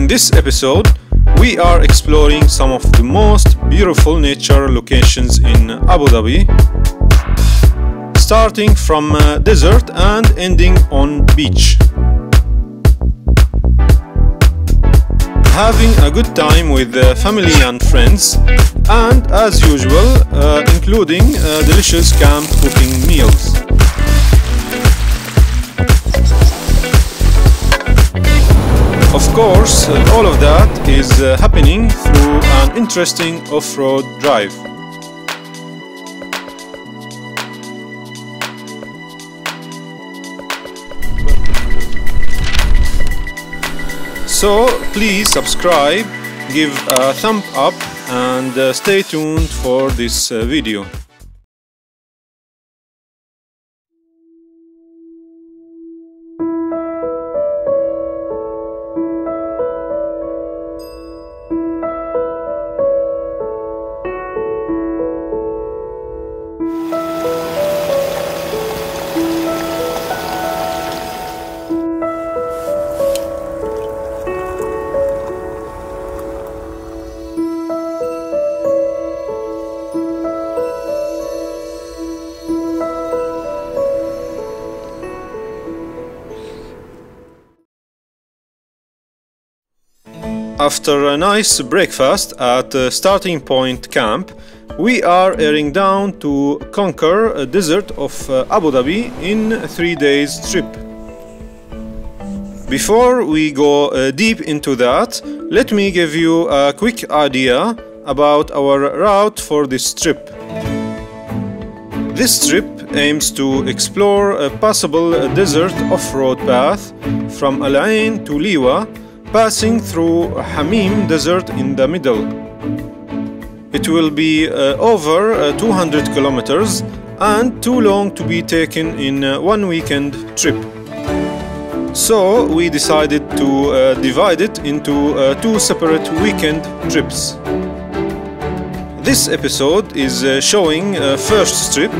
In this episode, we are exploring some of the most beautiful nature locations in Abu Dhabi, starting from desert and ending on beach. Having a good time with family and friends, and as usual, including delicious camp cooking meals. Of course, all of that is happening through an interesting off-road drive. So please subscribe, give a thumb up and stay tuned for this video. After a nice breakfast at Starting Point Camp, we are heading down to conquer a desert of Abu Dhabi in a 3 days trip. Before we go deep into that, let me give you a quick idea about our route for this trip. This trip aims to explore a possible desert off-road path from Al AIN to Liwa, passing through Hamim Desert in the middle. It will be over 200 kilometers and too long to be taken in one weekend trip. So we decided to divide it into two separate weekend trips. This episode is showing a first trip,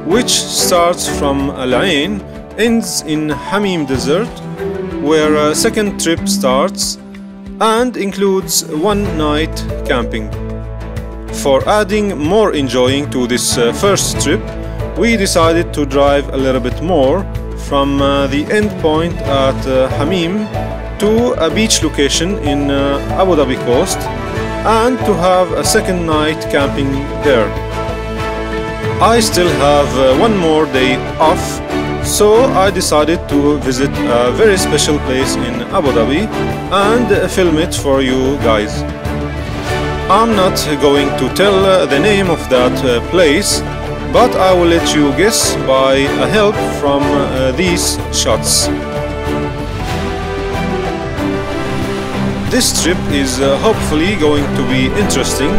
which starts from Al AIN, ends in Hamim Desert, where a second trip starts and includes one night camping. For adding more enjoying to this first trip, we decided to drive a little bit more from the end point at Hamim to a beach location in Abu Dhabi coast and to have a second night camping there. I still have one more day off, so I decided to visit a very special place in Abu Dhabi and film it for you guys. I'm not going to tell the name of that place, but I will let you guess by a help from these shots. This trip is hopefully going to be interesting,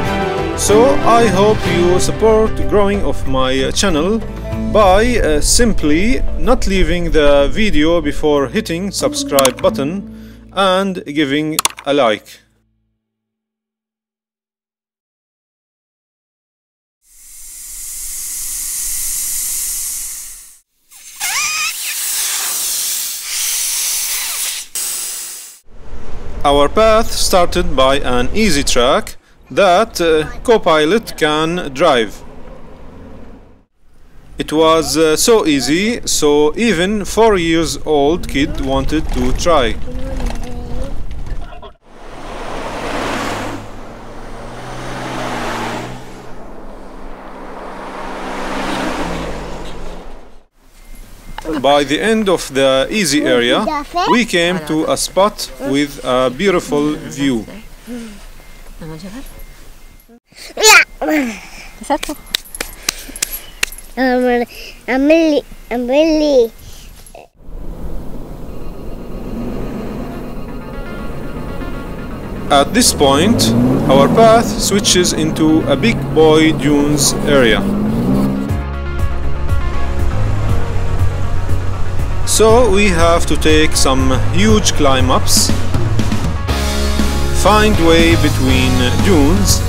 so I hope you support growing of my channel by simply not leaving the video before hitting subscribe button and giving a like. Our path started by an easy track that co-pilot can drive. It was so easy, so even 4-year-old kid wanted to try. By the end of the easy area, we came to a spot with a beautiful view. At this point, our path switches into a big boy dunes area. So we have to take some huge climb-ups, find way between dunes,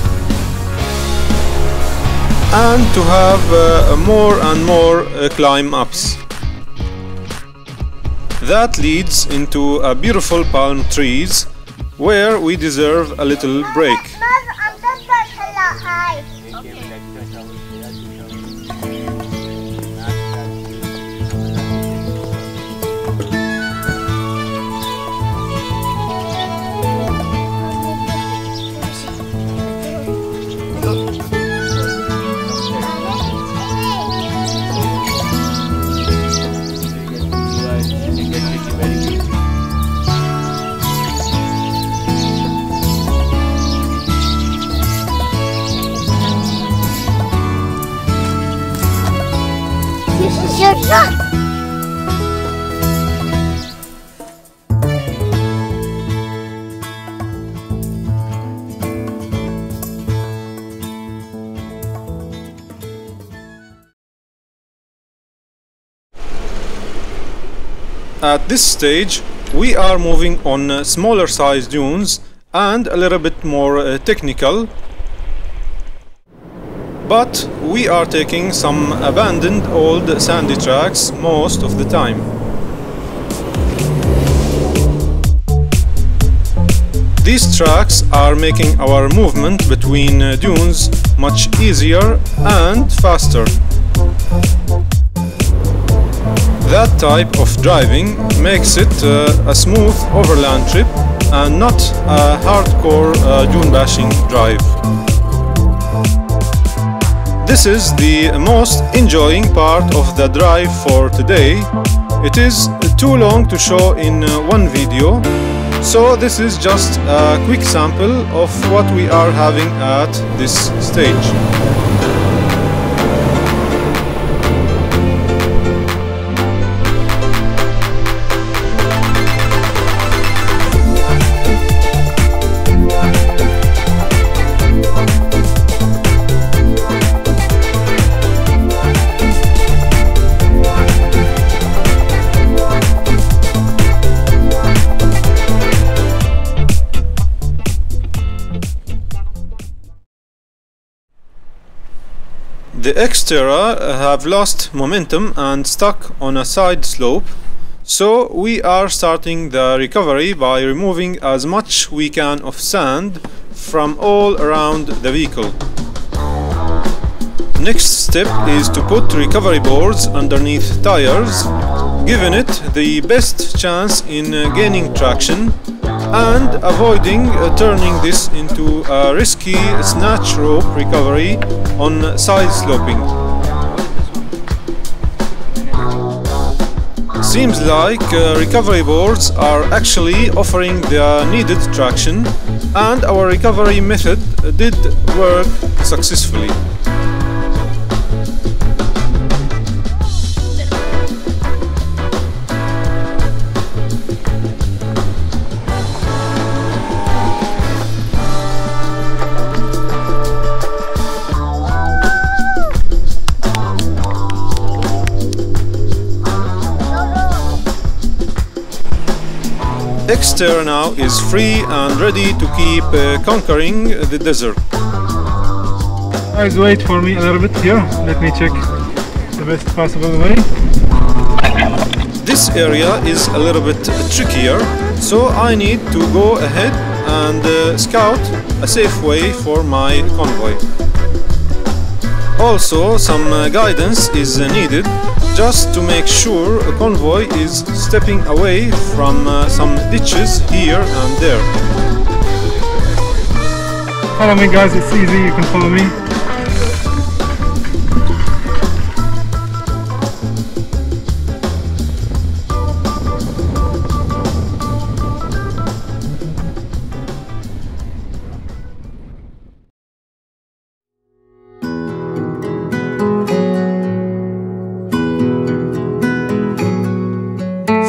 and to have more and more climb-ups. That leads into beautiful palm trees where we deserve a little break. This is your truck. At this stage, we are moving on smaller size dunes and a little bit more technical, but we are taking some abandoned old sandy tracks most of the time. These tracks are making our movement between dunes much easier and faster. That type of driving makes it a smooth overland trip and not a hardcore dune bashing drive. This is the most enjoying part of the drive for today. It is too long to show in one video, so this is just a quick sample of what we are having at this stage. The Xterra have lost momentum and stuck on a side slope, so we are starting the recovery by removing as much we can of sand from all around the vehicle. Next step is to put recovery boards underneath tires, giving it the best chance in gaining traction and avoiding turning this into a risky snatch rope recovery on side sloping. Seems like recovery boards are actually offering the needed traction, and our recovery method did work successfully. Xterra now is free and ready to keep conquering the desert. Guys, wait for me a little bit here. Let me check the best possible way. This area is a little bit trickier, so I need to go ahead and scout a safe way for my convoy. Also, some guidance is needed just to make sure a convoy is stepping away from some ditches here and there. Follow me, guys, it's easy, you can follow me.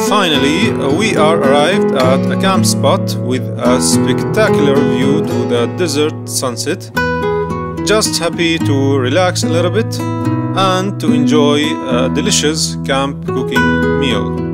Finally, we are arrived at a camp spot with a spectacular view to the desert sunset. Just happy to relax a little bit and to enjoy a delicious camp cooking meal.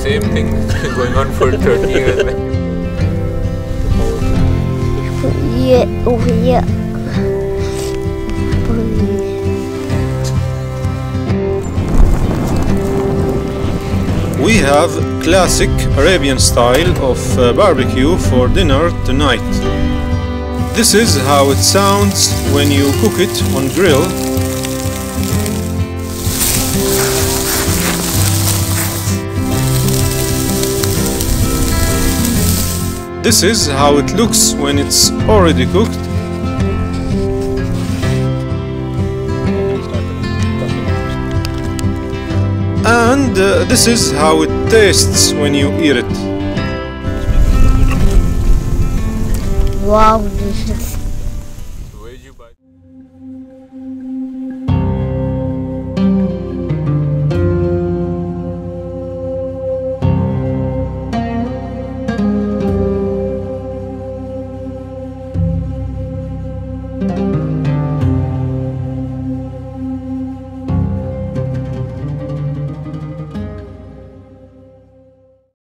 same thing going on for 30 years. We have classic Arabian style of barbecue for dinner tonight. This is how it sounds when you cook it on grill. This is how it looks when it's already cooked. And this is how it tastes when you eat it. Wow, this is...